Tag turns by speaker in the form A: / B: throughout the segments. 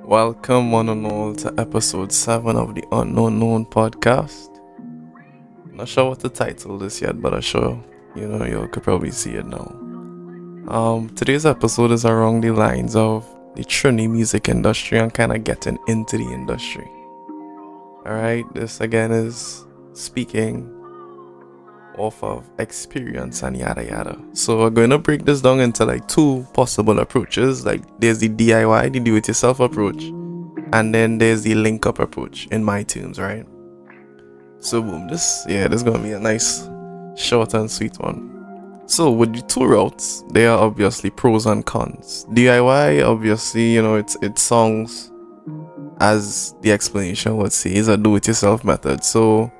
A: Welcome, one and all, to episode 7 of the Unknownknoww podcast. Not sure what to title this yet, but I'm sure you could probably see it now. Today's episode is along the lines of the Trini music industry and kind of getting into the industry. Alright, this again is speaking off of experience and yada yada. So we're going to break this down into like two possible approaches. Like there's the DIY, the do-it-yourself approach, and then there's the link-up approach in my terms, right? So boom, this is gonna be a nice short and sweet one. So with the two routes, there are obviously pros and cons. DIY, obviously, it's songs, as the explanation would say, is a do-it-yourself method. So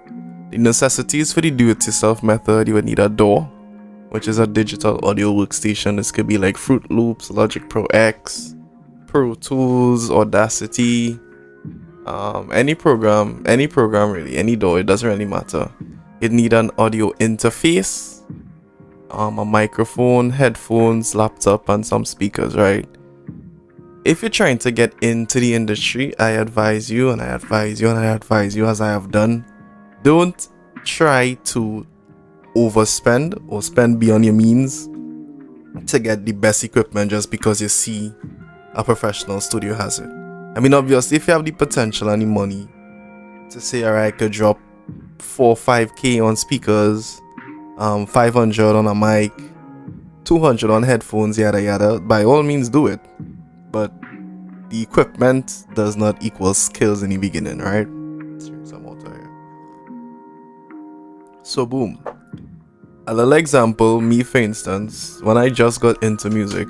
A: the necessities for the do-it-yourself method: you would need a DAW, which is a digital audio workstation. This could be like Fruit Loops, Logic Pro X, Pro Tools, Audacity, any program really, any DAW, it doesn't really matter. You'd need an audio interface, a microphone, headphones, laptop, and some speakers, right? If you're trying to get into the industry, I advise you, as I have done, don't try to overspend or spend beyond your means to get the best equipment just because you see a professional studio has it. I mean, obviously, if you have the potential and the money to say, alright, I could drop 4 or 5k on speakers, 500 on a mic, 200 on headphones, yada yada, by all means do it. But the equipment does not equal skills in the beginning, right? So boom, a little example, me for instance, when I just got into music,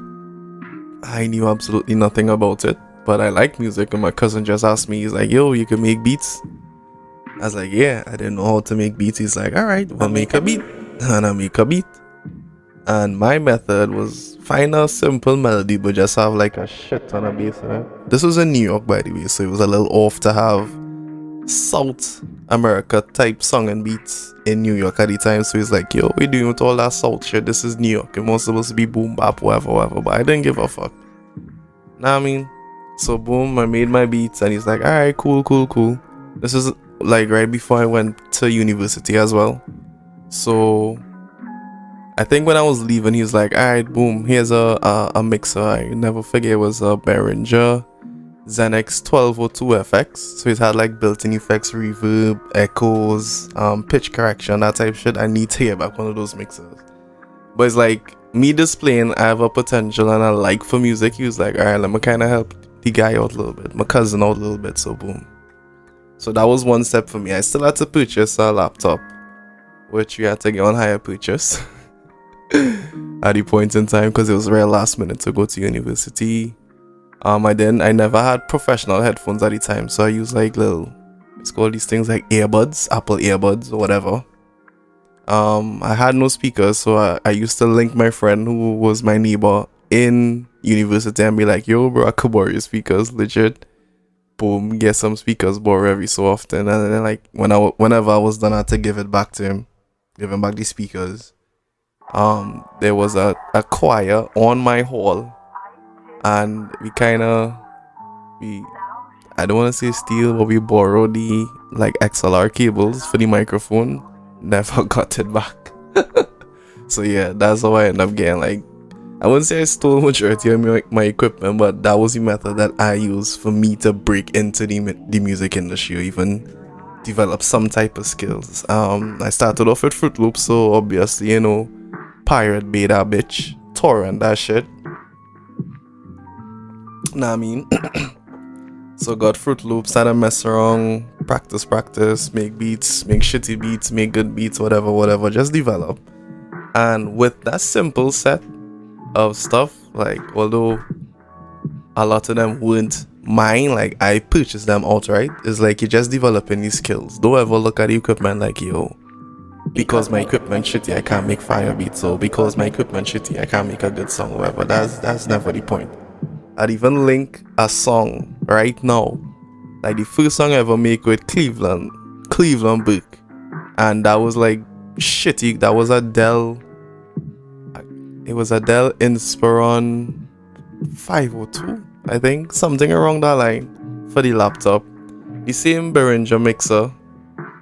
A: I knew absolutely nothing about it, but I like music, and my cousin just asked me, he's like, yo, you can make beats? I was like, yeah, I didn't know how to make beats. He's like, alright, we'll make a beat. And I make a beat. And my method was find a simple melody, but just have like a shit ton of bass in it. This was in New York, by the way, so it was a little off to have South America type song and beats in New York at the time. So he's like, yo, we doing with all that South shit? This is New York. It was supposed to be boom bap, whatever. But I didn't give a fuck. Know what I mean? So boom, I made my beats, and he's like, alright, cool. This is like right before I went to university as well. So I think when I was leaving, he was like, alright, boom, here's a mixer. I never forget, it was a Behringer Xenix 1202 FX. So it had like built-in effects, reverb, echoes, pitch correction, that type of shit. I need to get back one of those mixers. But it's like me displaying I have a potential and a like for music. He was like, alright, let me kind of help the guy out a little bit, my cousin out a little bit. So boom. So that was one step for me. I still had to purchase a laptop, which we had to get on hire purchase at the point in time, because it was real last minute to go to university. I never had professional headphones at the time, so I used like it's called these things like earbuds, Apple earbuds or whatever. I had no speakers, so I used to link my friend who was my neighbor in university and be like, yo bro, I could borrow your speakers, legit. Boom, get some speakers, borrow every so often. And then like whenever I was done, I had to give it back to him, give him back the speakers. There was a choir on my hall, and I don't want to say steal, but we borrowed the like XLR cables for the microphone. Never got it back. So yeah, that's how I ended up getting, like, I wouldn't say I stole majority of my equipment, but that was the method that I used for me to break into the music industry, or even develop some type of skills. I started off with Fruit Loops, so obviously, Pirate Bay that bitch, torrent that shit. Nah, I mean, so got Fruit Loops, had a mess around, practice, make beats, make shitty beats, make good beats, whatever, just develop. And with that simple set of stuff, like, although a lot of them weren't mine, like I purchased them outright, it's like you're just developing these skills. Don't ever look at the equipment like, yo, because my equipment shitty, I can't make fire beats, so because my equipment shitty, I can't make a good song, whatever. That's never the point. I'd even link a song right now, like the first song I ever make with Cleveland Book, and that was like shitty. That was a Dell Inspiron 502. I think something around that line for the laptop. The same Behringer mixer.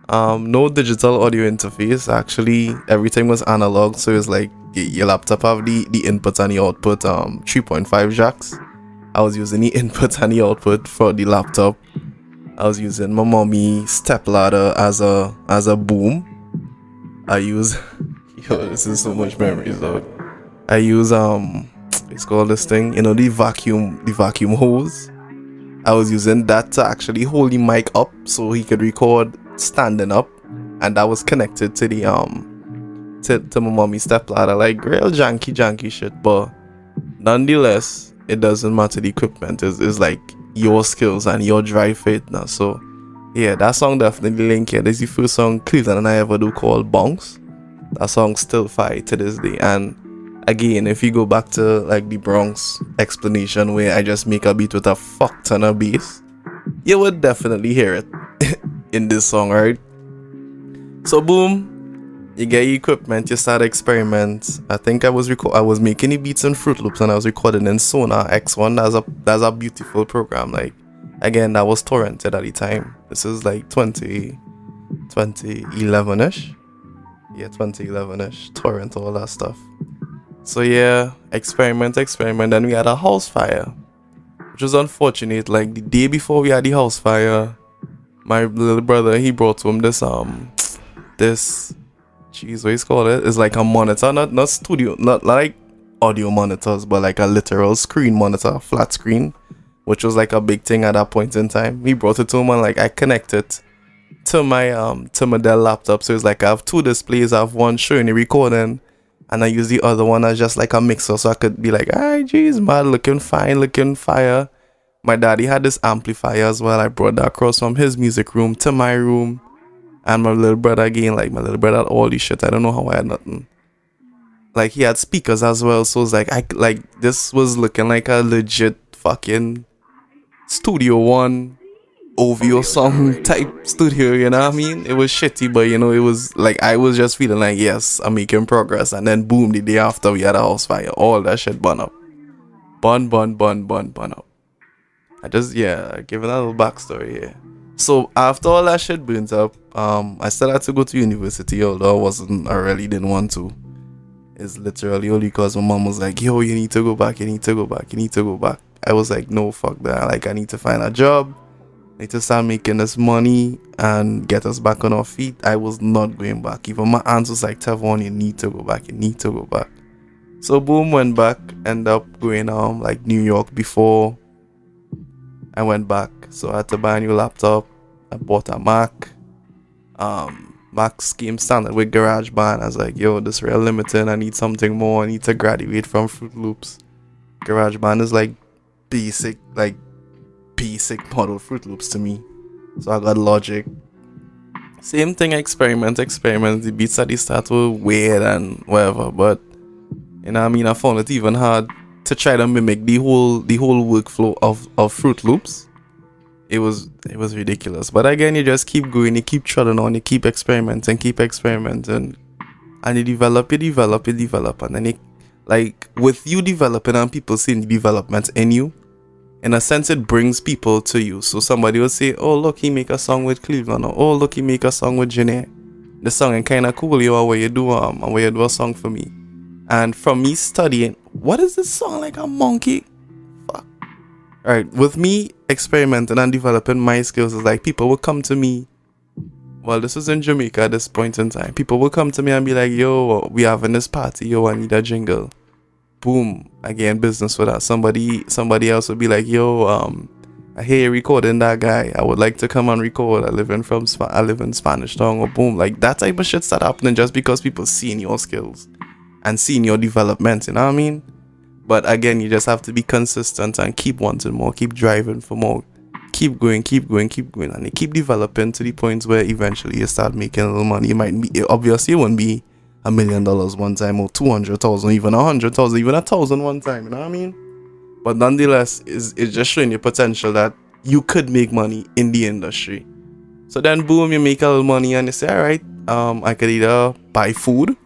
A: No digital audio interface. Actually, everything was analog, so it's like your laptop have the input and the output 3.5 jacks. I was using the input and the output for the laptop. I was using my mommy stepladder as a boom. I use yo, this is so much memories though. I use it's called this thing, the vacuum hose. I was using that to actually hold the mic up so he could record standing up, and that was connected to the to my mommy's stepladder. Like real janky shit, but nonetheless, it doesn't matter. The equipment is like your skills and your drive for it now. So yeah, that song definitely link here. This is the first song Cleveland and I ever do called Bounce. That song still fire to this day. And again, if you go back to like the Bronx explanation where I just make a beat with a fuck ton of bass, you would definitely hear it in this song, right? So boom, you get your equipment, you start experiment. I think I was making the beats in Fruit Loops and I was recording in Sonar X1. That's a beautiful program. Like again, that was torrented at the time. This is like 2011ish. Yeah, 2011ish. Torrent, all that stuff. So yeah, experiment. Then we had a house fire, which was unfortunate. Like the day before we had the house fire, my little brother, he brought home this jeez, what is called it? It's like a monitor, not studio, not like audio monitors, but like a literal screen monitor, flat screen, which was like a big thing at that point in time. He brought it to him and like I connected to my Dell laptop. So it's like I have two displays. I have one showing the recording, and I use the other one as just like a mixer, so I could be like, "Ay, jeez, man, looking fine, looking fire." My daddy had this amplifier as well. I brought that across from his music room to my room, and my little brother again. Like my little brother had all this shit. I don't know how I had nothing. Like he had speakers as well, so it's like this was looking like a legit fucking Studio One OVO song type studio, you know what I mean? It was shitty, but it was like I was just feeling like, yes, I'm making progress. And then boom, the day after we had a house fire, all that shit burn up. Burn up. I just giving a little backstory here. So after all that shit burns up, I still had to go to university, although I really didn't want to. It's literally only because my mom was like, yo, you need to go back. I was like, no, fuck that. Like I need to find a job. Need to start making this money and get us back on our feet. I was not going back. Even my aunt was like, Tavon, you need to go back. So boom, went back. End up going like New York before I went back. So I had to buy a new laptop. I bought a Mac. Mac came standard with GarageBand. I was like, yo, this real limited. I need something more. I need to graduate from Fruit Loops. GarageBand is like basic model Fruit Loops to me. So I got Logic. Same thing, experiment. The beats at the start were weird and whatever, but I found it even hard to try to mimic the whole workflow of Fruit Loops. It was ridiculous. But again, you just keep going, you keep trotting on, you keep experimenting, and you develop, and then like with you developing and people seeing the development in you, in a sense, it brings people to you. So somebody will say, oh, look, he make a song with Cleveland. Or, oh, look, he make a song with Janae. The song is kind of cool, yo, where you do a song for me. And from me studying, what is this song like a monkey? Fuck. Alright, with me experimenting and developing my skills, is like people will come to me. Well, this was in Jamaica at this point in time. People will come to me and be like, yo, we having this party, yo, I need a jingle. Boom, again, business for that. Somebody else would be like, yo, I hear you recording that guy. I would like to come and record. I live in Spanish Town. Or boom, like that type of shit start happening just because people seeing your skills and seeing your development, you know what I mean? But again, you just have to be consistent and keep wanting more, keep driving for more, keep going, and you keep developing to the point where eventually you start making a little money. It might be, obviously it won't be $1 million one time, or 200,000, even 100,000, even 1,000 one time, you know what I mean? But nonetheless, it's just showing your potential that you could make money in the industry. So then boom, you make a little money and you say, all right, I could either buy food,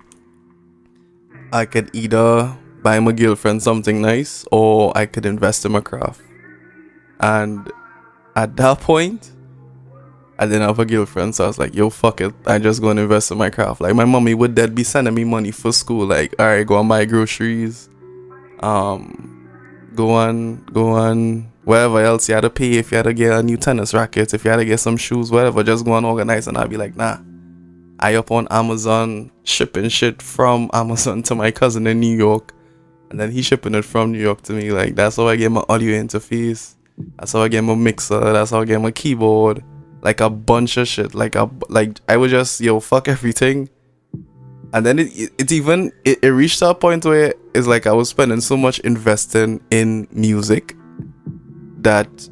A: I could either buy my girlfriend something nice, or I could invest in my craft. And at that point, I didn't have a girlfriend, so I was like, yo, fuck it. I just go and invest in my craft. Like, my mommy would dead be sending me money for school. Like, alright, go and buy groceries. Go on, whatever else you had to pay. If you had to get a new tennis racket, if you had to get some shoes, whatever, just go and organize. And I'd be like, nah. I up on Amazon, shipping shit from Amazon to my cousin in New York. And then he shipping it from New York to me. Like, that's how I get my audio interface. That's how I get my mixer. That's how I get my keyboard. Like a bunch of shit. Like I would just, yo, fuck everything. And then it reached a point where it's like I was spending so much investing in music that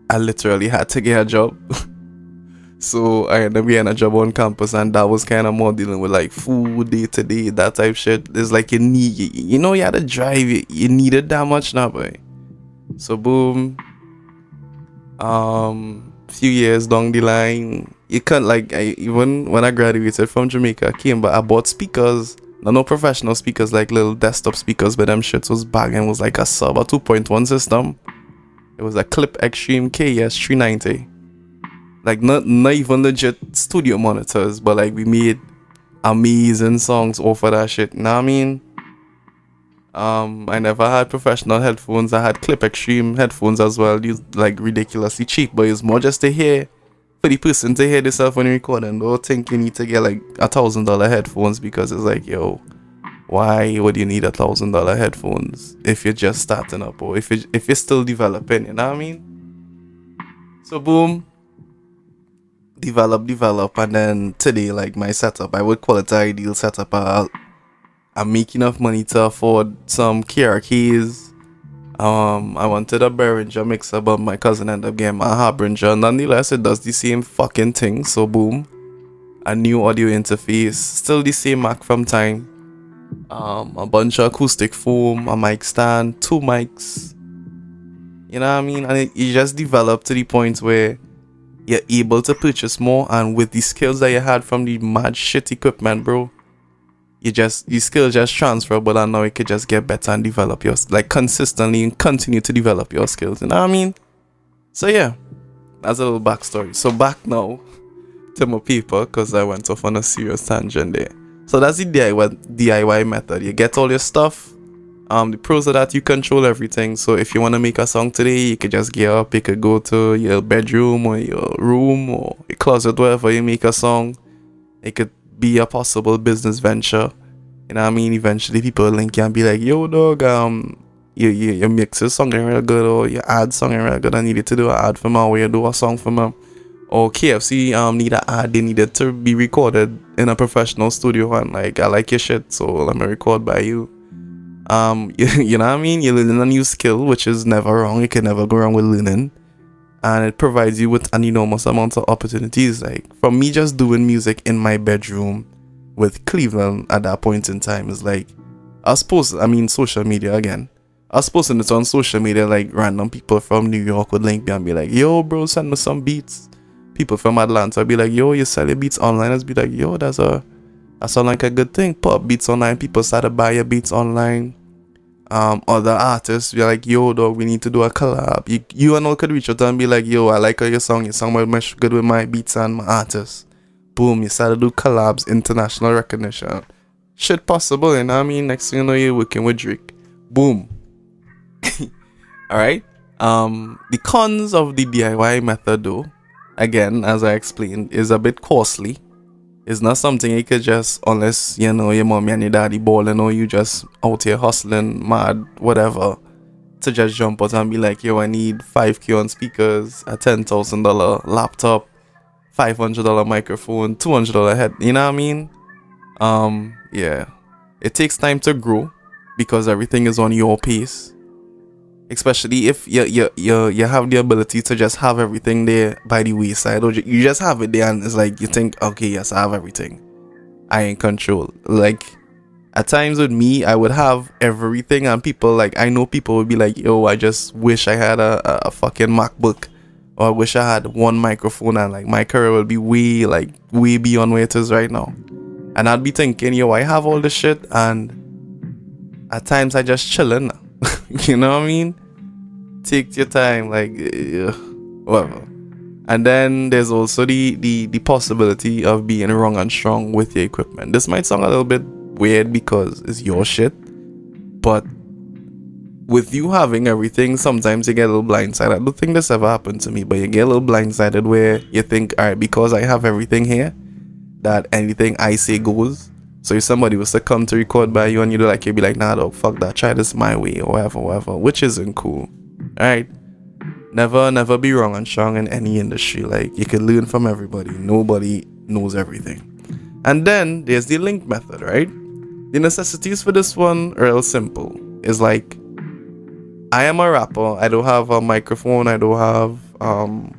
A: I literally had to get a job. So I ended up getting a job on campus, and that was kind of more dealing with like food day to day, that type shit. It's like you had to drive it. You need it that much now, boy. So boom. Few years down the line, you can't even when I graduated from Jamaica, I came, but I bought speakers. No professional speakers, like little desktop speakers, but them shits was bagging. Was like a sub, a 2.1 system. It was a Clip Extreme KS 390. Like not even legit studio monitors, but like we made amazing songs off of that shit. You know what I mean? I never had professional headphones. I had Clip Extreme headphones as well. These like ridiculously cheap, but it's more just to hear, for the person to hear themselves when you record, and don't think you need to get like $1,000 headphones, because it's like, yo, why would you need $1,000 headphones if you're just starting up, or if you're still developing? You know what I mean? So boom, develop, and then today, like my setup, I would call it an ideal setup. I'm making enough money to afford some KRKs. I wanted a Behringer mixer, but my cousin ended up getting my Harbinger. Nonetheless, it does the same fucking thing. So boom, a new audio interface, still the same Mac from time. A bunch of acoustic foam, a mic stand, 2 mics. You know what I mean? And it just developed to the point where you're able to purchase more, and with the skills that you had from the mad shit equipment, bro, your skills just transfer, but I know you could just get better and develop your, like, consistently and continue to develop your skills. You know what I mean? So yeah, that's a little backstory. So back now to my paper, because I went off on a serious tangent there. So that's the DIY method. You get all your stuff. The pros of that, you control everything. So if you want to make a song today, you could just get up. You could go to your bedroom or your room or your closet, wherever you make a song. It could be a possible business venture. You know what I mean? Eventually people will link you and be like, yo dog, your mix is songing real good, or your ad songing real good. I needed to do an ad for me, or you do a song for me. Or KFC need an ad, they needed to be recorded in a professional studio, and like, I like your shit, so let me record by you. You know what I mean? You're learning a new skill, which is never wrong. You can never go wrong with learning. And it provides you with an enormous amount of opportunities. Like, from me just doing music in my bedroom with Cleveland at that point in time, is like, social media again. I was posting it on social media, like random people from New York would link me and be like, yo bro, send me some beats. People from Atlanta would be like, yo, you sell your beats online. I'd be like, yo, that sound like a good thing. Put up beats online. People start to buy your beats online. Other artists, you're like, yo dog, we need to do a collab. You and all could reach out and be like, yo, I like how your song might mesh good with my beats and my artists. Boom, you start to do collabs, international recognition. Shit possible, you know what I mean? Next thing you know, you're working with Drake. Boom. Alright. The cons of the DIY method though, again, as I explained, is a bit costly. It's not something you could just, unless, you know, your mommy and your daddy balling, or you just out here hustling, mad, whatever, to just jump out and be like, yo, I need $5,000 on speakers, a $10,000 laptop, $500 microphone, $200 head, you know what I mean? Yeah. It takes time to grow, because everything is on your pace. Especially if you have the ability to just have everything there by the wayside, or you just have it there and it's like you think, okay, yes, I have everything, I in control. Like at times with me, I would have everything, and people, like, I know people would be like, yo, I just wish I had a fucking MacBook, or I wish I had one microphone, and like my career would be way beyond where it is right now. And I'd be thinking, yo, I have all this shit, and at times I just chilling. You know what I mean? Take your time, like whatever. And then there's also the possibility of being wrong and strong with your equipment. This might sound a little bit weird because it's your shit, but with you having everything, sometimes you get a little blindsided. I don't think this ever happened to me, but you get a little blindsided where you think, all right, because I have everything here, that anything I say goes. So if somebody was to come to record by you and you'd be like, nah, dog, fuck that, try this my way or whatever, which isn't cool. All right. Never be wrong and strong in any industry. Like, you can learn from everybody. Nobody knows everything. And then there's the link method, right? The necessities for this one are real simple. It's like, I am a rapper. I don't have a microphone. I don't have I'm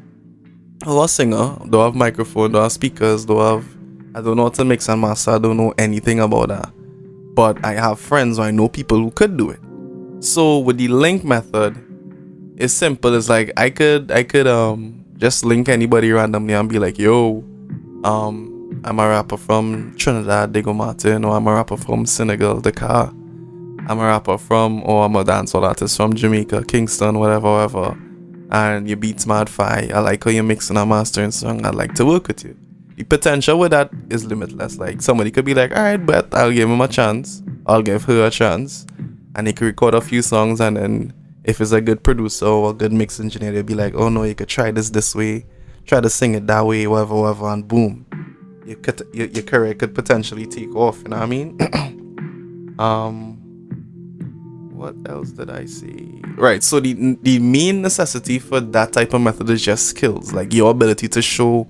A: a singer. Don't have microphone. Don't have speakers. I don't know how to mix and master. I don't know anything about that. But I have friends or I know people who could do it. So with the link method, it's simple. It's like I could just link anybody randomly and be like, yo, I'm a rapper from Trinidad, Diego Martin, or I'm a rapper from Senegal, Dakar. I'm a rapper or I'm a dancehall artist from Jamaica, Kingston, whatever. And your beats mad fire. I like how you're mixing and mastering song. I'd like to work with you. The potential with that is limitless. Like, somebody could be like, alright, but I'll give him a chance. I'll give her a chance. And he could record a few songs, and then if it's a good producer or a good mix engineer, they'll be like, oh no, you could try this way, try to sing it that way, whatever, and boom. Your career could potentially take off, you know what I mean? What else did I see? Right, so the main necessity for that type of method is just skills, like your ability to show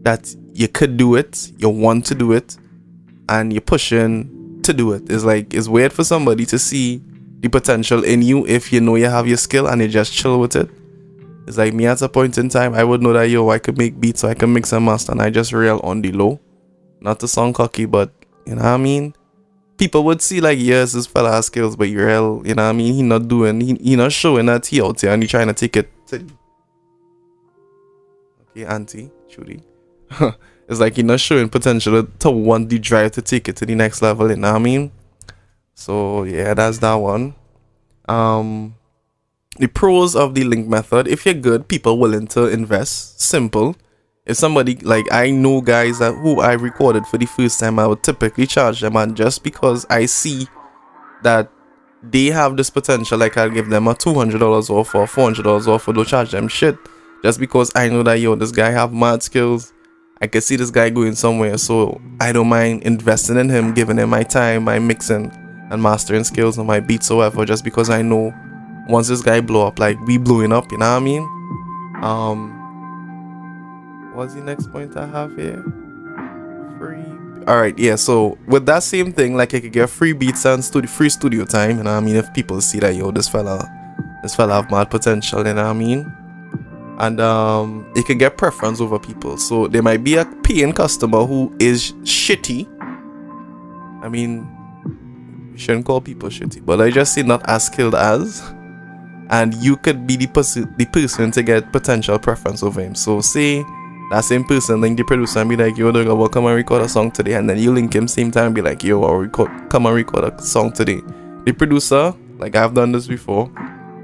A: that you could do it, you want to do it, and you're pushing to do it. It's weird for somebody to see the potential in you if you know you have your skill and you just chill with it. It's like me at a point in time, I would know that, yo, I could make beats, so I can mix and master, and I just rail on the low. Not to sound cocky, but you know what I mean? People would see like, yes, this fella has skills, but you're real, you know what I mean? He not showing that he out here and he trying to take it to... Okay, auntie, Judy. It's like you're not showing potential to want the drive to take it to the next level, you know what I mean? So yeah, that's that one. The pros of the link method: if you're good, people willing to invest. Simple. If somebody, like, I know guys who I recorded for the first time, I would typically charge them, and just because I see that they have this potential, like, I'll give them a $200 off or $400 off, or don't charge them shit, just because I know that, yo, this guy have mad skills. I can see this guy going somewhere, so I don't mind investing in him, giving him my time, my mixing and mastering skills on my beats or whatever, just because I know once this guy blow up, like, we blowing up, you know what I mean? What's the next point I have here? Free. Alright, yeah, so with that same thing, like, I could get free beats and free studio time, you know what I mean? If people see that, yo, this fella have mad potential, you know what I mean? And it could get preference over people. So there might be a paying customer who is shitty. I mean, we shouldn't call people shitty, but I just say not as skilled as, and you could be the person to get potential preference over him. So say that same person link the producer and be like, yo, dog, I'll come and record a song today, and then you link him same time and be like, yo, come and record a song today. The producer, like, I've done this before,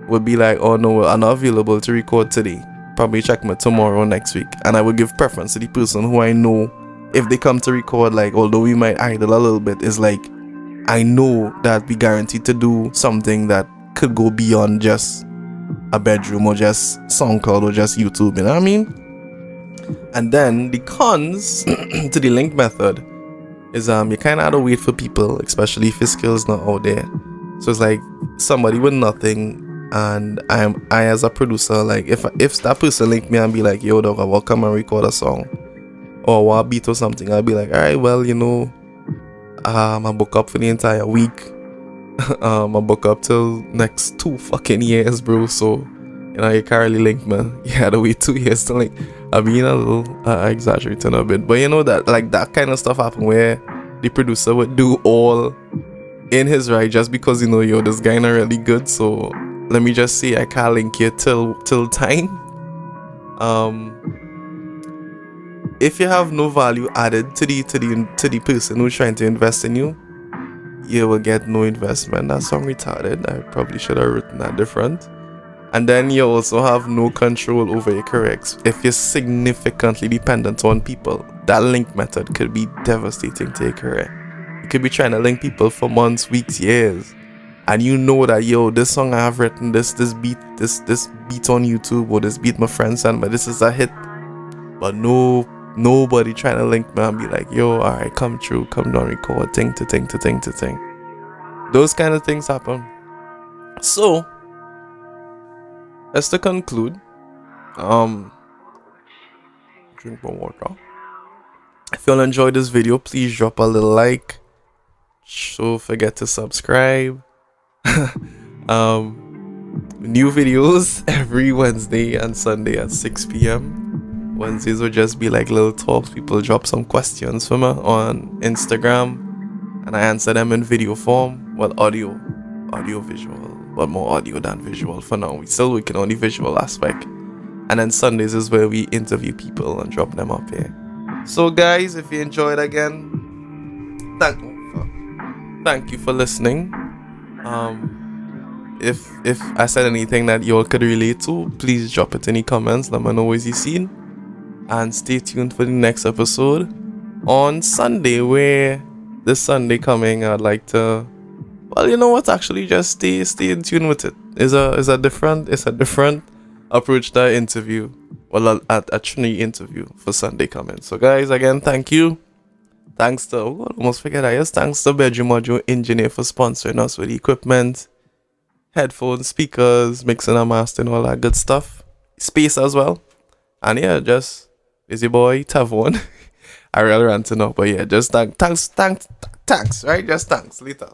A: would be like, oh no, I'm not available to record today, probably check me tomorrow, next week. And I would give preference to the person who I know, if they come to record, like, although we might idle a little bit, is like, I know that we guaranteed to do something that could go beyond just a bedroom or just SoundCloud or just YouTube, you know what I mean? And then the cons to the link method is you kind of have to wait for people, especially if your skills not out there. So it's like somebody with nothing, and I as a producer, like, if that person link me and be like, yo, dog, I will come and record a song or what beat or something, I'll be like, alright, well, you know, I'm book up for the entire week. I'm book up till next 2 fucking years, bro. So, you know, you can't really link me. You had to wait 2 years to link. I mean, a little exaggerating a bit, but you know that, like, that kind of stuff happen where the producer would do all in his right just because, you know, yo, this guy not really good, so let me just say I can't link you till time. If you have no value added to the person who's trying to invest in you, you will get no investment. That song retarded. I probably should have written that different. And then you also have no control over your career. If you're significantly dependent on people, that link method could be devastating to your career. You could be trying to link people for months, weeks, years, and you know that, yo, this song I have written, this beat on YouTube, or this beat my friend sent, but this is a hit. But nobody trying to link me and be like, yo, alright, come through, come down, record, thing to thing. Those kind of things happen. So, just to conclude, drink more water. If you all enjoyed this video, please drop a little like. Don't forget to subscribe. New videos every Wednesday and Sunday at 6 p.m. Wednesdays will just be like little talks. People drop some questions for me on Instagram, and I answer them in video form. Well, audio visual, but more audio than visual for now. We still working on the visual aspect. And then Sundays is where we interview people and drop them up here. So guys, if you enjoyed again, thank you for listening. If I said anything that you all could relate to, please drop it in the comments. Let me know what you seen. And stay tuned for the next episode on Sunday, where this Sunday coming, I'd like to, well, you know what, actually just stay in tune with it. It's a different approach to interview. Well, a Trinity interview for Sunday coming. So guys, again, thank you. Thanks to, almost forget I just thanks to Bedroom Audio Engineer for sponsoring us with equipment, headphones, speakers, mixing and mastering, all that good stuff. Space as well. And yeah, just is your boy Tavon. I really ranting up, but yeah, just thanks, right? Just thanks. Later.